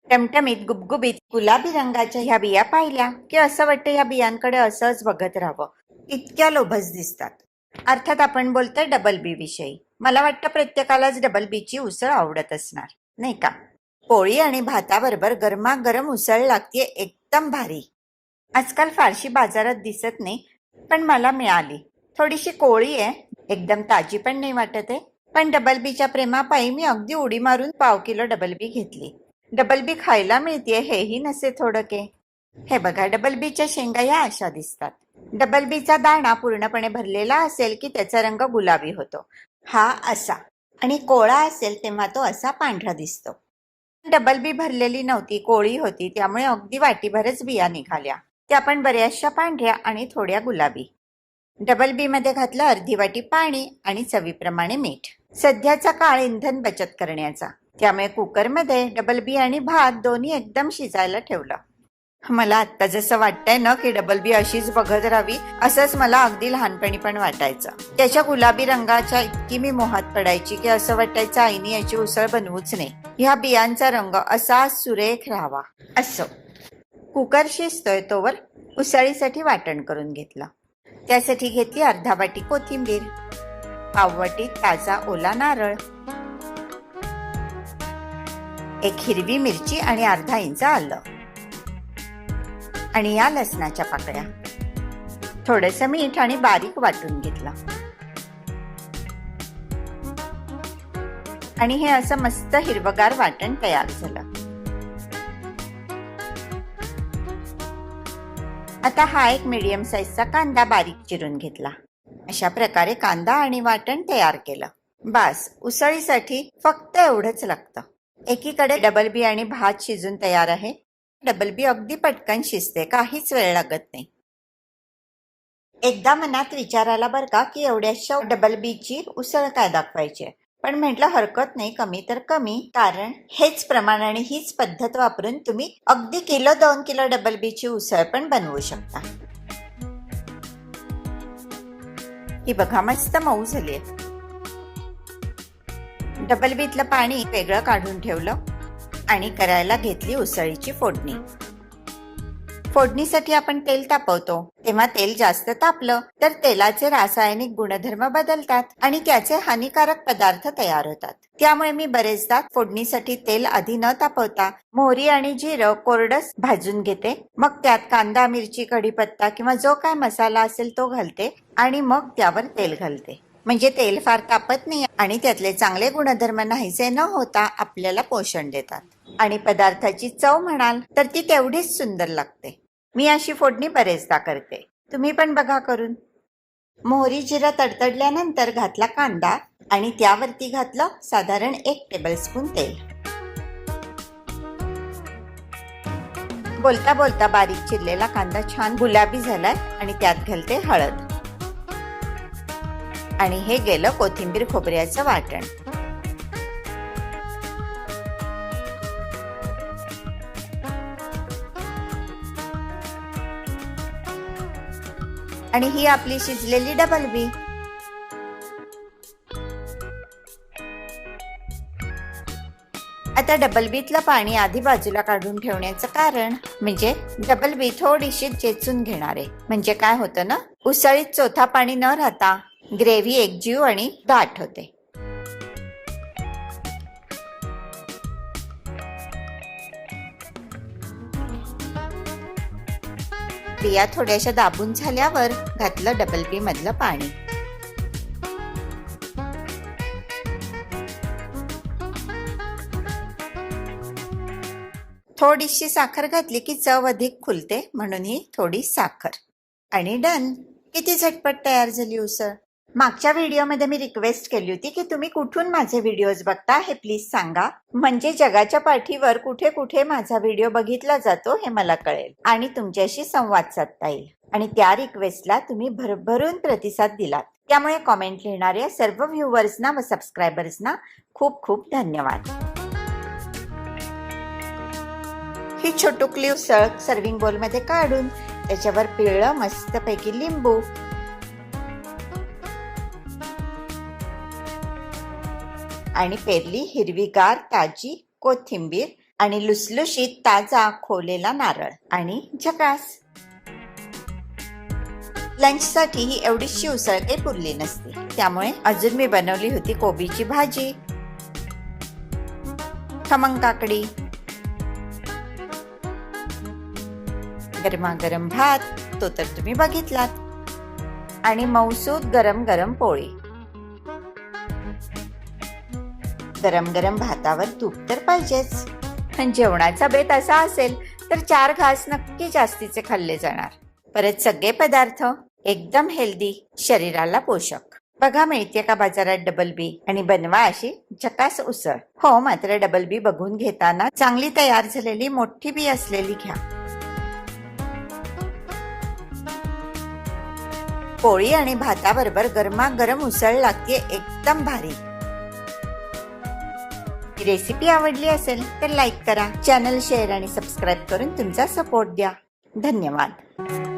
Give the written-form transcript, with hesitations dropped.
टमटमीत गुबगुबीत गुलाबी रंगाच्या ह्या बिया पाहिल्या की असं वाटतं ह्या बियांकडे असंच बघत राहावं. इतक्या लोभस दिसतात. अर्थात आपण बोलतोय डबल बी विषयी. मला वाटतं प्रत्येकालाच डबल बीची उसळ आवडत असणार, नाही का? पोळी आणि भाताबरोबर गरमागरम उसळ लागते एकदम भारी. आजकाल फारशी बाजारात दिसत नाही, पण मला मिळाली. थोडीशी कोवळी आहे, एकदम ताजी पण नाही वाटत आहे. पण डबल बीच्या प्रेमापायी मी अगदी उडी मारून पाव किलो डबल बी घेतली. डबल बी खायला मिळतेय हेही नसे थोडके. हे बघा, डबल बीच्या शेंगा या अशा दिसतात. डबल बीचा दाणा पूर्णपणे भरलेला असेल की त्याचा रंग गुलाबी होतो, हा असा. आणि कोळा असेल तेव्हा तो असा पांढरा दिसतो. डबल बी भरलेली नव्हती, कोळी होती, त्यामुळे अगदी वाटीभरच बिया निघाल्या. त्या पण बऱ्याचशा पांढऱ्या आणि थोड्या गुलाबी. डबल बी मध्ये घातलं अर्धी वाटी पाणी आणि चवीप्रमाणे मीठ. सध्याचा काळ इंधन बचत करण्याचा, त्यामुळे कुकरमध्ये डबल बी आणि भात दोन्ही एकदम शिजायला ठेवलं. मला आत्ता जसं वाटतंय ना की डबल बी अशीच बघत राहावी, असंच मला अगदी लहानपणी पण वाटायचं. त्याच्या गुलाबी रंगाच्या इतकी मी मोहात पडायची की असं वाटायचं आईने याची उसळ बनवूच नाही. ह्या बियांचा रंग असा सुरेख राहावा असं. कुकर शिजतोय तोवर उसळीसाठी वाटण करून घेतलं. त्यासाठी घेतली अर्धा वाटी कोथिंबीर, पाव वाटी ताजा ओला नारळ, एक हिरवी मिरची आणि अर्धा इंच आलं आणि या लसणाच्या पाकळ्या, थोडंसं मीठ आणि बारीक वाटून घेतलं. आणि हे असं मस्त हिरवगार वाटण तयार झालं. आता हा एक मीडियम साईजचा कांदा बारीक चिरून घेतला. अशा प्रकारे कांदा आणि वाटण तयार केलं. बास, उसळीसाठी फक्त एवढंच लागतं. एकीकडे डबल बी आणि भात शिजून तयार आहे. डबल बी अगदी पटकन शिजते, काहीच वेळ लागत नाही. एकदा मनात विचार आला बरं का की एवढ्याशा डबल बीची उसळ काय दाखवायची, पण म्हटलं हरकत नाही, कमी तर कमी. कारण हेच प्रमाण आणि हीच पद्धत वापरून तुम्ही अगदी किलो 2 किलो डबल बीची उसळ पण बनवू शकता. ही बघा मस्त मऊ झाली. डबल बीतलं पाणी वेगळं काढून ठेवलं आणि करायला घेतली उसळीची फोडणी. फोडणीसाठी आपण तेल तापवतो, तेव्हा तेल जास्त तापलं तर तेलाचे रासायनिक गुणधर्म बदलतात आणि त्याचे हानिकारक पदार्थ तयार होतात. त्यामुळे मी बरेचदा फोडणीसाठी तेल आधी न तापवता मोहरी आणि जिरं कोरडस भाजून घेते. मग त्यात कांदा, मिरची, कढीपत्ता किंवा जो काय मसाला असेल तो घालते आणि मग त्यावर तेल घालते. म्हणजे तेल फार तापत नाही आणि त्यातले चांगले गुणधर्म नाहीसे न होता आपल्याला पोषण देतात. आणि पदार्थाची चव म्हणाल तर ती तेवढीच सुंदर लागते. मी अशी फोडणी बरेचदा करते, तुम्ही पण बघा करून. मोहरी जिरं तडतडल्यानंतर घातला कांदा आणि त्यावरती घातलं साधारण 1 टेबलस्पून तेल. बोलता बोलता बारीक चिरलेला कांदा छान गुलाबी झालाय आणि त्यात घालते हळद. आणि हे गेलं कोथिंबीर खोबऱ्याचं वाटण. आणि ही आपली शिजलेली डबल बी. आता डबल बीतलं पाणी आधी बाजूला काढून ठेवण्याचं कारण म्हणजे डबल बी थोडीशी चेचून घेणार आहे. म्हणजे काय होतं ना, उसळीत चोथा पाणी न राहता ग्रेव्ही एकजीव आणि दाट होते. बिया थोड्याशा दाबून झाल्यावर घातलं डबल बी मधलं पाणी. थोडीशी साखर घातली की चव अधिक खुलते, म्हणून ही थोडी साखर. आणि डन. किती झटपट तयार झाली उसळ. मागच्या व्हिडिओमध्ये मी रिक्वेस्ट केली होती की तुम्ही कुठून माझे व्हिडिओज बघता हे प्लीज सांगा, म्हणजे जगाच्या पाठीवर कुठे कुठे माझा व्हिडिओ बघितला जातो हे मला कळेल आणि तुमच्याशी संवाद साधता येईल. आणि त्या रिक्वेस्टला तुम्ही भरभरून प्रतिसाद दिलात, त्यामुळे कॉमेंट लिहिणाऱ्या सर्व व्ह्युअर्सना व सबस्क्रायबर्सना खूप खूप धन्यवाद. ही छोटुकली उसळ सर्विंग बोल मध्ये काढून त्याच्यावर पिळलं मस्तपैकी लिंबू आणि पेरली हिरवीगार ताजी कोथिंबीर आणि लुसलुशीत ताजा खोवलेला नारळ आणि झकास. लंचसाठी ही एवढीशी उसळ काही पुरली नसती, त्यामुळे अजून मी बनवली होती कोबीची भाजी, खमंग काकडी, गरमागरम भात, तो तर तुम्ही बघितलात, आणि मऊसूद गरम गरम पोळी. गरम गरम भातावर तूप तर पाहिजेच. जेवणाचा बेत असा असेल तर 4 घास नक्की जास्तीचे खाल्ले जाणार. परत सगळे पदार्थ एकदम हेल्दी, शरीराला पोषक. बघा मिळते का बाजारात डबल बी, आणि बनवा अशी झकास उसळ. हो, मात्र डबल बी बघून घेताना चांगली तयार झालेली मोठी बी असलेली घ्या. पोळी आणि भाताबरोबर गरमागरम उसळ लागते एकदम भारी. ही रेसिपी आवडली असेल तर लाईक करा, चॅनल शेअर आणि सबस्क्राईब करून तुमचा सपोर्ट द्या. धन्यवाद.